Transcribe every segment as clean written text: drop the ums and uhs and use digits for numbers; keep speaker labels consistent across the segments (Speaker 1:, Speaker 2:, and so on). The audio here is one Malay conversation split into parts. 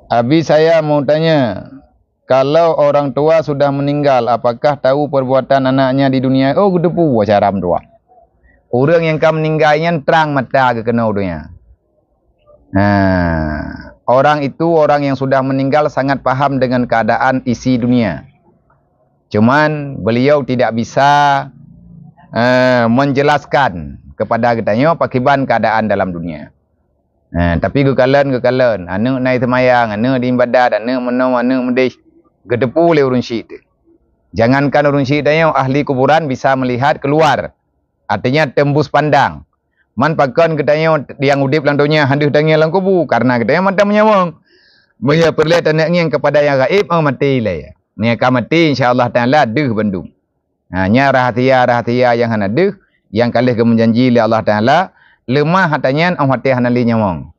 Speaker 1: Abi saya mau tanya, kalau orang tua sudah meninggal, apakah tahu perbuatan anaknya di dunia? Oh, gedepu cara tua. Orang yang kau meninggalnya terang mata ke kena dunia. Orang itu orang yang sudah meninggal sangat paham dengan keadaan isi dunia. Cuman beliau tidak bisa menjelaskan kepada kitanya pakiban keadaan dalam dunia. Tapi gekalan anu naik semayang, anu di ibadat, anu menom, anu medis, gedepu le urun syit. Jangankan urun syit tanya, ahli kuburan bisa melihat keluar, artinya tembus pandang. Man pakon katanya yang udip lang dunia handus tanya lang kubu karena katanya mata menyawang. Dia perlihat anaknya kepada yang gaib mati lah ya. Ni akan mati insya-Allah taala deuh bandung. Hanya rahasia yang hana deuh yang kalih ke menjanji oleh Allah taala lemah hatanya ang hati hanali nyawang.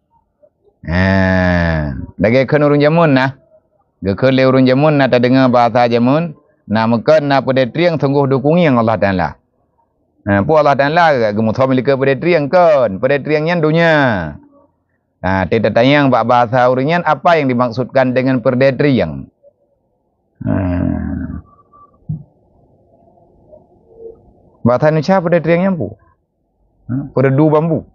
Speaker 1: Dagay kan urun jamun nah. Gekele urun jamun na ta dengar bahasa jamun, na meken na pedetriang sungguh dukung yang Allah taala. Pu Allah taala gemu thom lika pedetriang kan, pedetriangnya dunia. Tidak tanya bahasa urunyan apa yang dimaksudkan dengan pedetriang. Bahasa Indonesia pedetriangnya pu. Peredu bambu.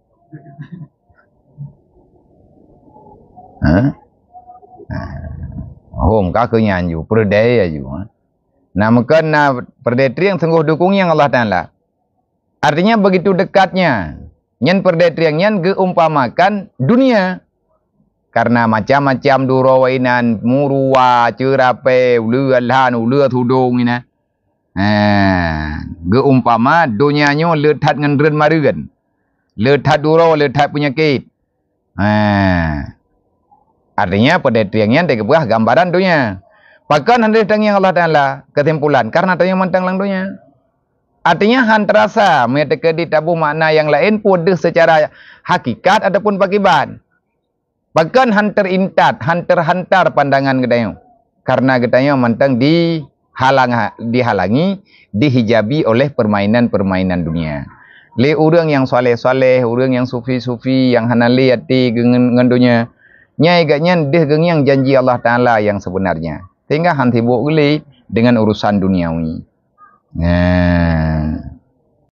Speaker 1: Ka kenyan ju, perdaya ju. Maka perdetriang sungguh dukung yang Allah taala. Artinya begitu dekatnya. Nyen perdetriangnya geumpamakan dunia. Karena macam-macam durawainan, muruwa, cerape, ulu alhan, ulu tudung ini. Geumpama dunianya letat dengan ren marigan. Letat duraw, letat penyakit. Artinya pedetriangnya tegebuah gambaran dunia. Pakan hendak yang Allah taala kesimpulan karena tanya mentang lang dunia. Artinya han terasa mereka ditabu makna yang lain pun secara hakikat ataupun pakiban. Bahkan han terintat, han terhantar pandangan gedayo. Karena gedayo mentang dihalangi, dihijabi oleh permainan-permainan dunia. Le orang yang soleh-soleh, orang yang sufi-sufi, yang hanali hati dengan dunia. Nyai gaknya deh yang janji Allah Ta'ala yang sebenarnya. Sehingga han sibuk geli dengan urusan duniawi.